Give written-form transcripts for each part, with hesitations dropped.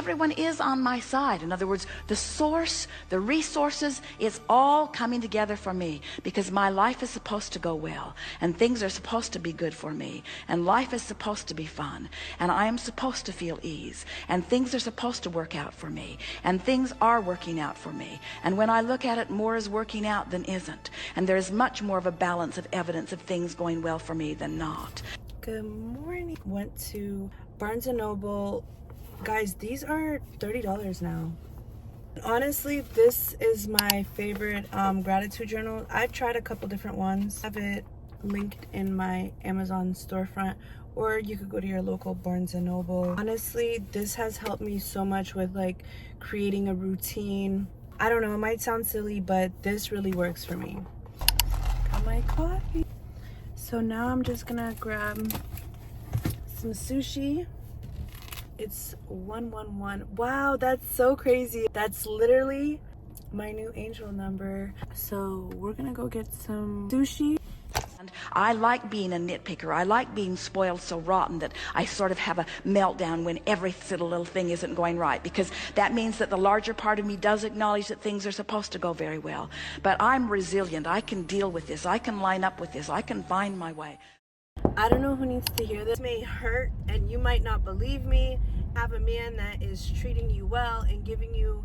everyone is on my side. In other words, the source, the resources, it's all coming together for me, because my life is supposed to go well, and things are supposed to be good for me, and life is supposed to be fun, and I am supposed to feel ease, and things are supposed to work out for me, and things are working out for me. And when I look at it, more is working out than isn't, and there is much more of a balance of evidence of things going well for me than not. Good morning. Went to Barnes & Noble. Guys, these are $30 now. Honestly, this is my favorite gratitude journal. I've tried a couple different ones. I have it linked in my Amazon storefront, or you could go to your local Barnes & Noble. Honestly, this has helped me so much with like creating a routine. I don't know, it might sound silly, but this really works for me. Got my coffee. So now I'm just gonna grab some sushi. It's 111. Wow, that's so crazy. That's literally my new angel number. So we're gonna go get some sushi. And I like being a nitpicker. I like being spoiled so rotten that I sort of have a meltdown when every little thing isn't going right, because that means that the larger part of me does acknowledge that things are supposed to go very well. But I'm resilient. I can deal with this. I can line up with this. I can find my way. I don't know who needs to hear this. It may hurt and you might not believe me. Have a man that is treating you well and giving you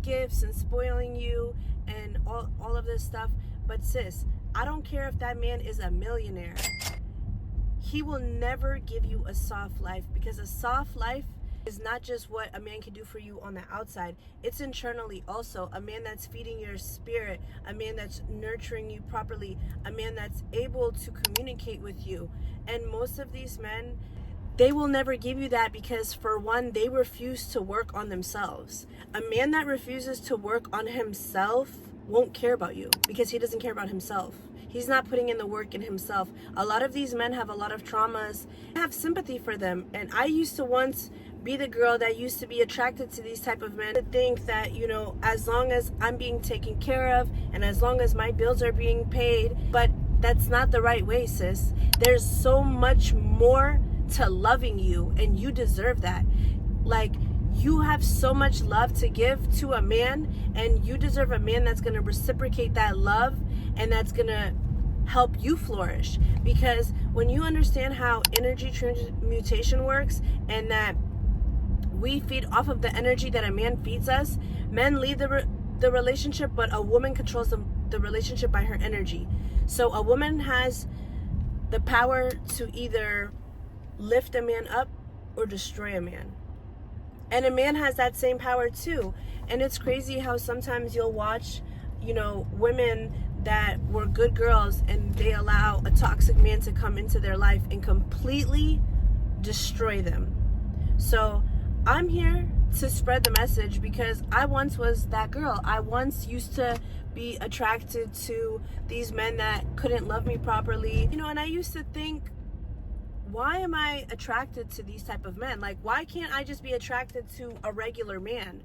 gifts and spoiling you and all of this stuff. But sis, I don't care if that man is a millionaire. He will never give you a soft life, because a soft life is not just what a man can do for you on the outside. It's internally also. A man that's feeding your spirit, a man that's nurturing you properly, a man that's able to communicate with you. And most of these men, they will never give you that because, for one, they refuse to work on themselves. A man that refuses to work on himself won't care about you, because he doesn't care about himself. He's not putting in the work in himself. A lot of these men have a lot of traumas. I have sympathy for them. And I used to once be the girl that used to be attracted to these type of men, to think that, you know, as long as I'm being taken care of and as long as my bills are being paid. But that's not the right way, sis. There's so much more to loving you, and you deserve that. Like, you have so much love to give to a man, and you deserve a man that's going to reciprocate that love and that's going to help you flourish. Because when you understand how energy transmutation works, and that we feed off of the energy that a man feeds us, men leave the relationship, but a woman controls the relationship by her energy. So a woman has the power to either lift a man up or destroy a man. And a man has that same power too. And it's crazy how sometimes you'll watch, you know, women that were good girls and they allow a toxic man to come into their life and completely destroy them. So I'm here to spread the message, because I once was that girl. I once used to be attracted to these men that couldn't love me properly. You know, and I used to think, why am I attracted to these type of men? Like, why can't I just be attracted to a regular man?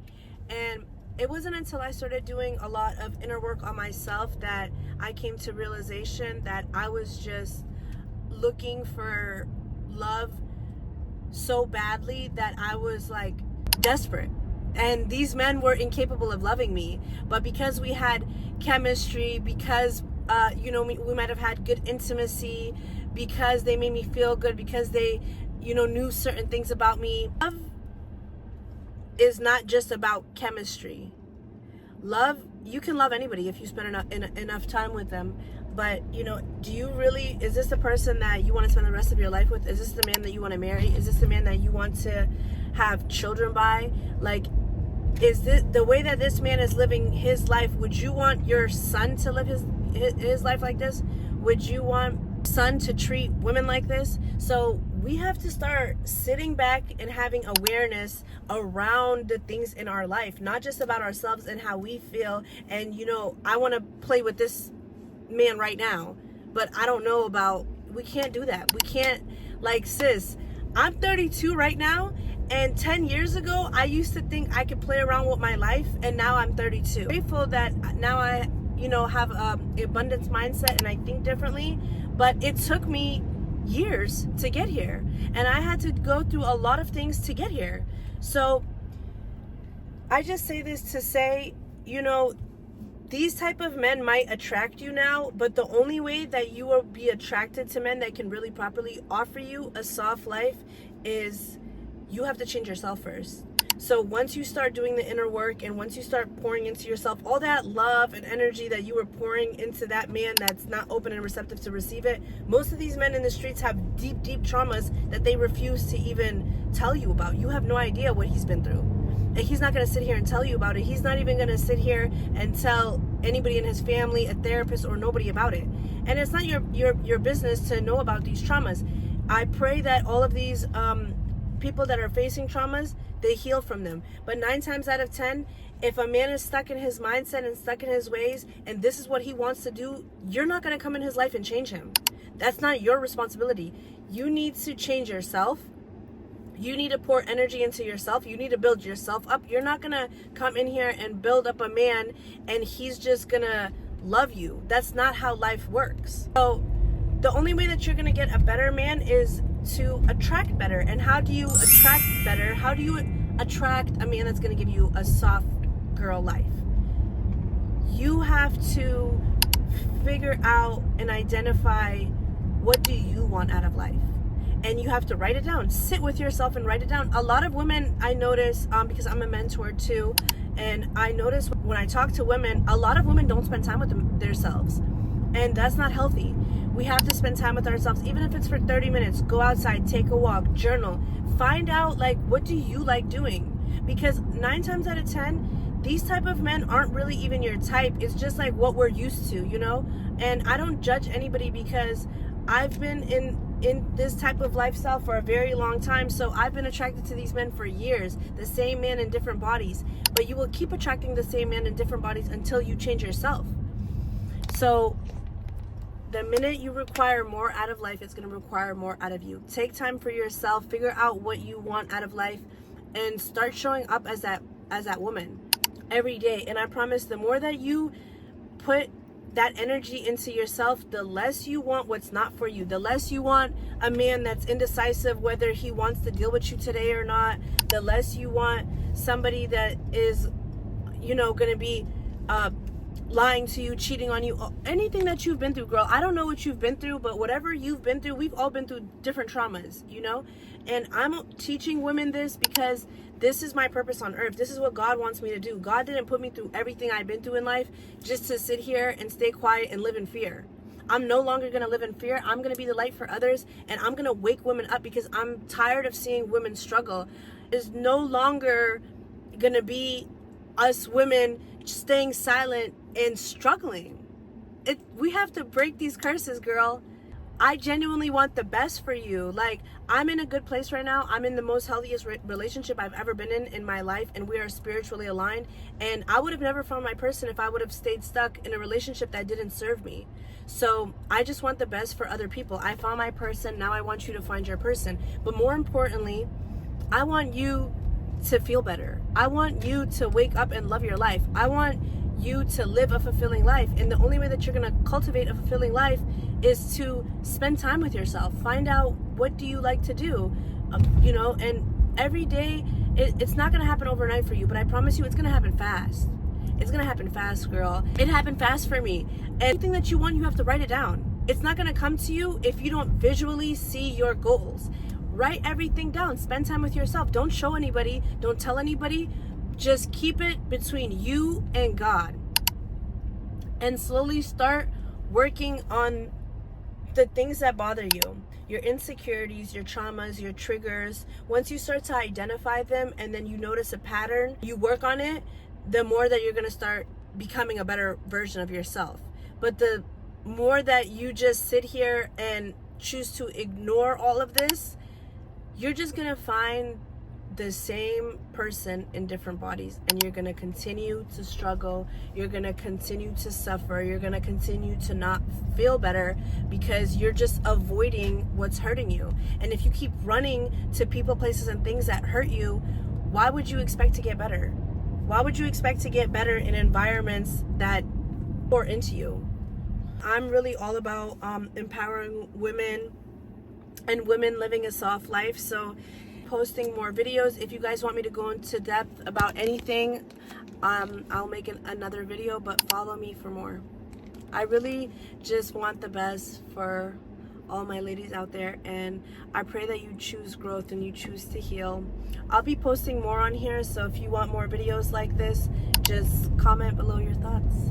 And it wasn't until I started doing a lot of inner work on myself that I came to realization that I was just looking for love so badly that I was like desperate. And these men were incapable of loving me. But because we had chemistry, because you know, we might have had good intimacy, because they made me feel good, because they, you know, knew certain things about me. Love is not just about chemistry. Love, you can love anybody if you spend enough time with them. But, you know, do you really, is this the person that you want to spend the rest of your life with? Is this the man that you want to marry? Is this the man that you want to have children by? Like, is this the way that this man is living his life? Would you want your son to live his life like this? Would you want son to treat women like this? So we have to start sitting back and having awareness around the things in our life, not just about ourselves and how we feel. And, you know, I want to play with this man right now, but I don't know about, we can't do that. We can't, like, sis, I'm 32 right now, and 10 years ago I used to think I could play around with my life, and now I'm 32. Grateful that now I, you know, have abundance mindset and I think differently. But it took me years to get here, and I had to go through a lot of things to get here. So I just say this to say, you know, these type of men might attract you now, but the only way that you will be attracted to men that can really properly offer you a soft life is you have to change yourself first. So once you start doing the inner work, and once you start pouring into yourself all that love and energy that you were pouring into that man that's not open and receptive to receive it, most of these men in the streets have deep, deep traumas that they refuse to even tell you about. You have no idea what he's been through. And he's not going to sit here and tell you about it. He's not even going to sit here and tell anybody in his family, a therapist, or nobody about it. And it's not your business to know about these traumas. I pray that all of these people that are facing traumas, they heal from them. But 9 times out of 10, if a man is stuck in his mindset and stuck in his ways, and this is what he wants to do, you're not going to come in his life and change him. That's not your responsibility. You need to change yourself. You need to pour energy into yourself. You need to build yourself up. You're not going to come in here and build up a man and he's just going to love you. That's not how life works. So the only way that you're going to get a better man is to attract better. And how do you attract better? How do you attract a man that's going to give you a soft girl life? You have to figure out and identify, what do you want out of life? And you have to write it down. Sit with yourself and write it down. A lot of women, I notice, because I'm a mentor too, and I notice when I talk to women, a lot of women don't spend time with themselves. And that's not healthy. We have to spend time with ourselves, even if it's for 30 minutes. Go outside, take a walk, journal. Find out, like, what do you like doing? Because 9 times out of 10, these type of men aren't really even your type. It's just like what we're used to, you know? And I don't judge anybody, because I've been in this type of lifestyle for a very long time. So I've been attracted to these men for years, the same man in different bodies. But you will keep attracting the same man in different bodies until you change yourself. So the minute you require more out of life, it's going to require more out of you. Take time for yourself, figure out what you want out of life, and start showing up as that woman every day. And I promise, the more that you put that energy into yourself, the less you want what's not for you. The less you want a man that's indecisive whether he wants to deal with you today or not. The less you want somebody that is, you know, going to be lying to you, cheating on you, anything that you've been through, girl. I don't know what you've been through, but whatever you've been through, we've all been through different traumas, you know? And I'm teaching women this because this is my purpose on earth. This is what God wants me to do. God didn't put me through everything I've been through in life just to sit here and stay quiet and live in fear. I'm no longer going to live in fear. I'm going to be the light for others, and I'm going to wake women up, because I'm tired of seeing women struggle. It's no longer going to be us women staying silent and struggling. We have to break these curses, girl. I genuinely want the best for you. Like, I'm in a good place right now. I'm in the most healthiest relationship I've ever been in my life, and we are spiritually aligned. And I would have never found my person if I would have stayed stuck in a relationship that didn't serve me. So I just want the best for other people. I found my person. Now I want you to find your person. But more importantly, I want you to feel better. I want you to wake up and love your life. I want you to live a fulfilling life. And the only way that you're going to cultivate a fulfilling life is to spend time with yourself. Find out, what do you like to do, you know, and every day, it's not going to happen overnight for you, but I promise you it's going to happen fast. It's going to happen fast, girl. It happened fast for me. And anything that you want, you have to write it down. It's not going to come to you if you don't visually see your goals. Write everything down. Spend time with yourself. Don't show anybody. Don't tell anybody. Just keep it between you and God. And slowly start working on the things that bother you. Your insecurities, your traumas, your triggers. Once you start to identify them, and then you notice a pattern, you work on it, the more that you're going to start becoming a better version of yourself. But the more that you just sit here and choose to ignore all of this, you're just going to find the same person in different bodies, and you're going to continue to struggle. You're going to continue to suffer. You're going to continue to not feel better, because you're just avoiding what's hurting you. And if you keep running to people, places, and things that hurt you, why would you expect to get better? Why would you expect to get better in environments that pour into you? I'm really all about empowering women and women living a soft life. So posting more videos. If you guys want me to go into depth about anything, I'll make another video, but follow me for more. I really just want the best for all my ladies out there, and I pray that you choose growth and you choose to heal. I'll be posting more on here, so if you want more videos like this, just comment below your thoughts.